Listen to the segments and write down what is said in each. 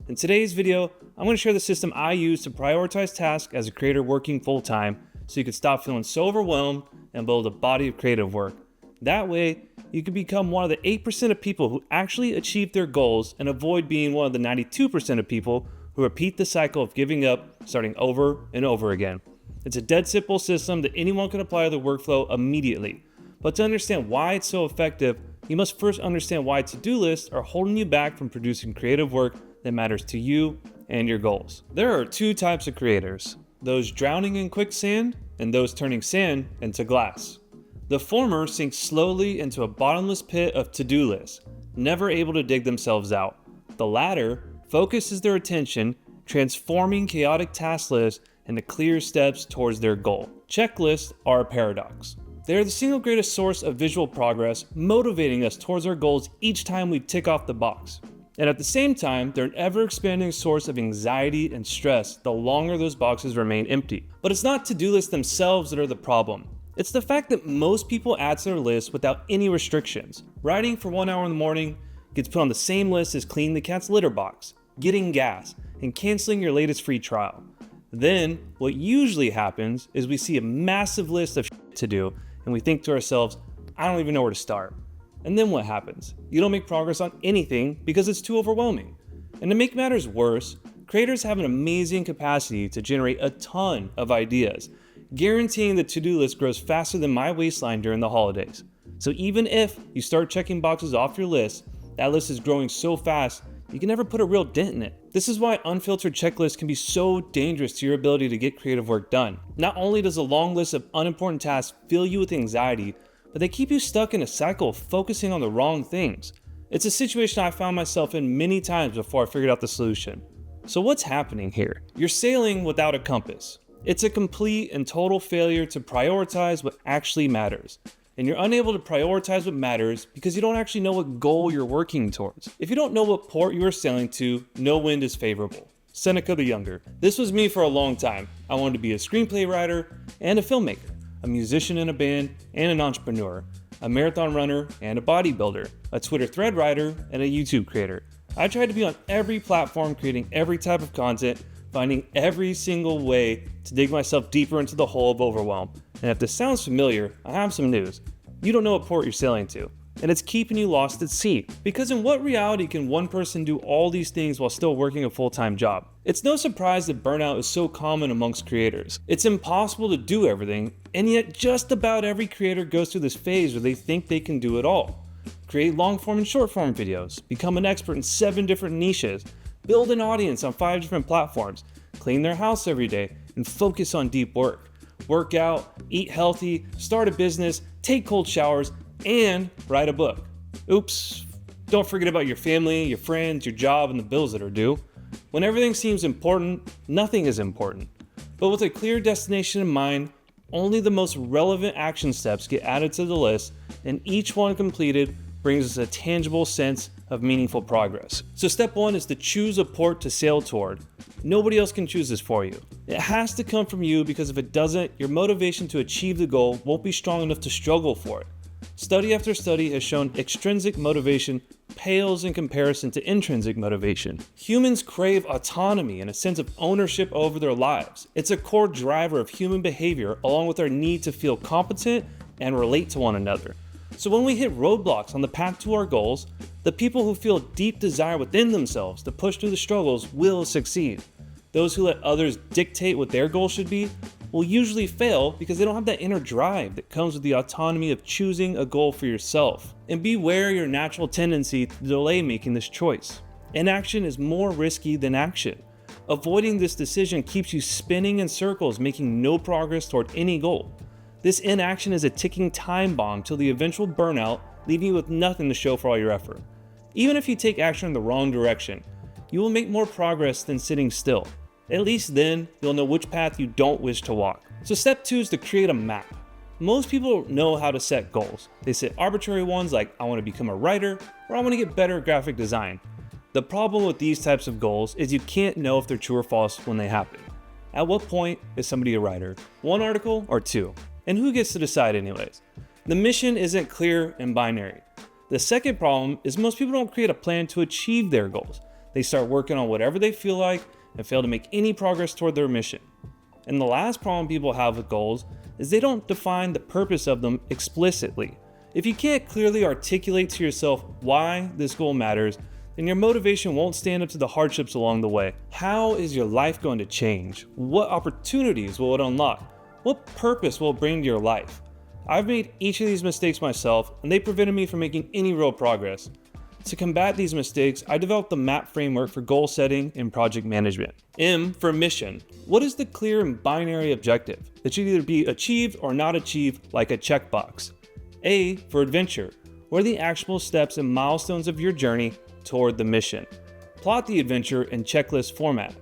In today's video, I'm going to share the system I use to prioritize tasks as a creator working full-time so you can stop feeling so overwhelmed and build a body of creative work. That way, you can become one of the 8% of people who actually achieve their goals and avoid being one of the 92% of people who repeat the cycle of giving up, starting over and over again. It's a dead simple system that anyone can apply to their workflow immediately. But to understand why it's so effective, you must first understand why to-do lists are holding you back from producing creative work that matters to you and your goals. There are two types of creators, those drowning in quicksand and those turning sand into glass. The former sink slowly into a bottomless pit of to-do lists, never able to dig themselves out. The latter focuses their attention, transforming chaotic task lists into clear steps towards their goal. Checklists are a paradox. They are the single greatest source of visual progress, motivating us towards our goals each time we tick off the box. And at the same time, they're an ever-expanding source of anxiety and stress the longer those boxes remain empty. But it's not to-do lists themselves that are the problem. It's the fact that most people add to their list without any restrictions. Writing for 1 hour in the morning gets put on the same list as cleaning the cat's litter box, getting gas, and canceling your latest free trial. Then, what usually happens is we see a massive list of shit to do, and we think to ourselves, I don't even know where to start. And then what happens? You don't make progress on anything because it's too overwhelming. And to make matters worse, creators have an amazing capacity to generate a ton of ideas, guaranteeing the to-do list grows faster than my waistline during the holidays. So even if you start checking boxes off your list, that list is growing so fast, you can never put a real dent in it. This is why unfiltered checklists can be so dangerous to your ability to get creative work done. Not only does a long list of unimportant tasks fill you with anxiety, but they keep you stuck in a cycle of focusing on the wrong things. It's a situation I found myself in many times before I figured out the solution. So what's happening here? You're sailing without a compass. It's a complete and total failure to prioritize what actually matters. And you're unable to prioritize what matters because you don't actually know what goal you're working towards. If you don't know what port you are sailing to, no wind is favorable. Seneca the Younger. This was me for a long time. I wanted to be a screenplay writer and a filmmaker, a musician in a band and an entrepreneur, a marathon runner and a bodybuilder, a Twitter thread writer and a YouTube creator. I tried to be on every platform, creating every type of content, finding every single way to dig myself deeper into the hole of overwhelm. And if this sounds familiar, I have some news. You don't know what port you're sailing to, and it's keeping you lost at sea. Because in what reality can one person do all these things while still working a full-time job? It's no surprise that burnout is so common amongst creators. It's impossible to do everything, and yet just about every creator goes through this phase where they think they can do it all. Create long-form and short-form videos, become an expert in 7 different niches, build an audience on 5 different platforms, clean their house every day, and focus on deep work. Work out, eat healthy, start a business, take cold showers, and write a book. Oops, don't forget about your family, your friends, your job, and the bills that are due. When everything seems important, nothing is important. But with a clear destination in mind, only the most relevant action steps get added to the list, and each one completed brings us a tangible sense of meaningful progress. So step 1 is to choose a port to sail toward. Nobody else can choose this for you. It has to come from you because if it doesn't, your motivation to achieve the goal won't be strong enough to struggle for it. Study after study has shown extrinsic motivation pales in comparison to intrinsic motivation. Humans crave autonomy and a sense of ownership over their lives. It's a core driver of human behavior along with our need to feel competent and relate to one another. So when we hit roadblocks on the path to our goals, the people who feel deep desire within themselves to push through the struggles will succeed. Those who let others dictate what their goal should be will usually fail because they don't have that inner drive that comes with the autonomy of choosing a goal for yourself. And beware your natural tendency to delay making this choice. Inaction is more risky than action. Avoiding this decision keeps you spinning in circles, making no progress toward any goal. This inaction is a ticking time bomb till the eventual burnout, leaving you with nothing to show for all your effort. Even if you take action in the wrong direction, you will make more progress than sitting still. At least then, you'll know which path you don't wish to walk. So step 2 is to create a map. Most people know how to set goals. They set arbitrary ones like I want to become a writer or I want to get better at graphic design. The problem with these types of goals is you can't know if they're true or false when they happen. At what point is somebody a writer? 1 article or 2? And who gets to decide anyways? The mission isn't clear and binary. The second problem is most people don't create a plan to achieve their goals. They start working on whatever they feel like and fail to make any progress toward their mission. And the last problem people have with goals is they don't define the purpose of them explicitly. If you can't clearly articulate to yourself why this goal matters, then your motivation won't stand up to the hardships along the way. How is your life going to change? What opportunities will it unlock? What purpose will it bring to your life? I've made each of these mistakes myself, and they prevented me from making any real progress. To combat these mistakes, I developed the MAP framework for goal setting and project management. M for mission. What is the clear and binary objective that should either be achieved or not achieved, like a checkbox? A for adventure. What are the actionable steps and milestones of your journey toward the mission? Plot the adventure in checklist format.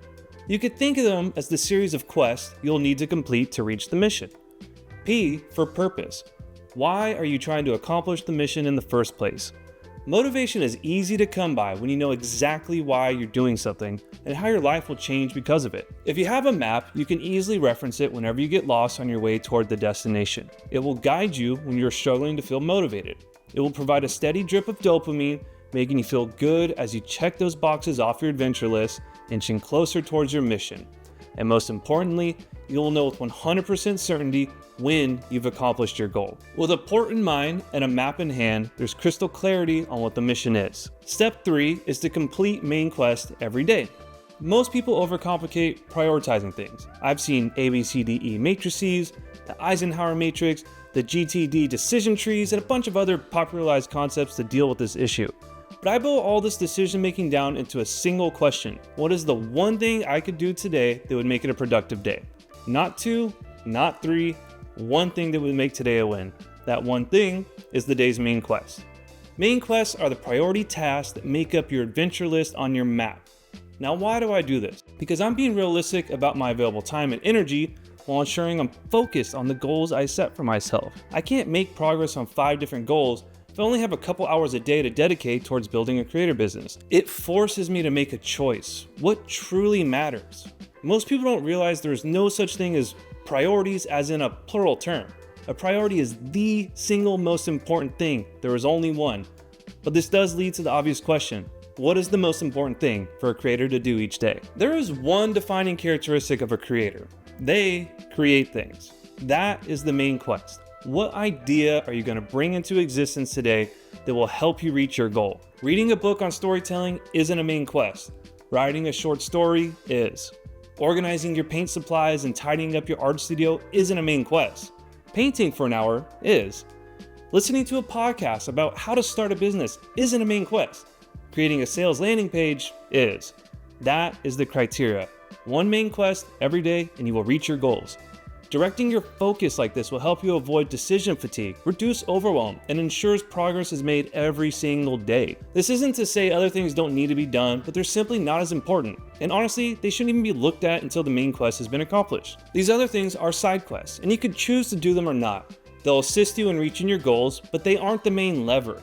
You could think of them as the series of quests you'll need to complete to reach the mission. P for purpose. Why are you trying to accomplish the mission in the first place? Motivation is easy to come by when you know exactly why you're doing something and how your life will change because of it. If you have a map, you can easily reference it whenever you get lost on your way toward the destination. It will guide you when you're struggling to feel motivated. It will provide a steady drip of dopamine, making you feel good as you check those boxes off your adventure list, inching closer towards your mission. And most importantly, you'll know with 100% certainty when you've accomplished your goal. With a port in mind and a map in hand, there's crystal clarity on what the mission is. Step 3 is to complete main quest every day. Most people overcomplicate prioritizing things. I've seen ABCDE matrices, the Eisenhower matrix, the GTD decision trees, and a bunch of other popularized concepts to deal with this issue. But I boil all this decision making down into a single question. What is the one thing I could do today that would make it a productive day? Not 2, not 3, one thing that would make today a win. That one thing is the day's main quest. Main quests are the priority tasks that make up your adventure list on your map. Now, why do I do this? Because I'm being realistic about my available time and energy while ensuring I'm focused on the goals I set for myself. I can't make progress on 5 different goals if I only have a couple hours a day to dedicate towards building a creator business. It forces me to make a choice. What truly matters? Most people don't realize there is no such thing as priorities as in a plural term. A priority is the single most important thing. There is only one. But this does lead to the obvious question. What is the most important thing for a creator to do each day? There is one defining characteristic of a creator. They create things. That is the main quest. What idea are you going to bring into existence today that will help you reach your goal? Reading a book on storytelling isn't a main quest. Writing a short story is. Organizing your paint supplies and tidying up your art studio isn't a main quest. Painting for an hour is. Listening to a podcast about how to start a business isn't a main quest. Creating a sales landing page is. That is the criteria. One main quest every day and you will reach your goals. Directing your focus like this will help you avoid decision fatigue, reduce overwhelm, and ensures progress is made every single day. This isn't to say other things don't need to be done, but they're simply not as important. And honestly, they shouldn't even be looked at until the main quest has been accomplished. These other things are side quests, and you could choose to do them or not. They'll assist you in reaching your goals, but they aren't the main lever.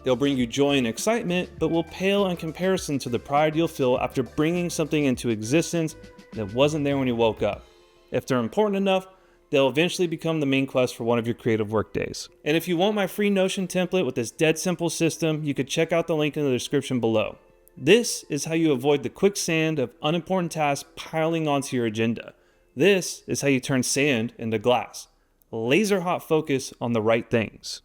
They'll bring you joy and excitement, but will pale in comparison to the pride you'll feel after bringing something into existence that wasn't there when you woke up. If they're important enough, they'll eventually become the main quest for one of your creative work days. And if you want my free Notion template with this dead simple system, you could check out the link in the description below. This is how you avoid the quicksand of unimportant tasks piling onto your agenda. This is how you turn sand into glass. Laser hot focus on the right things.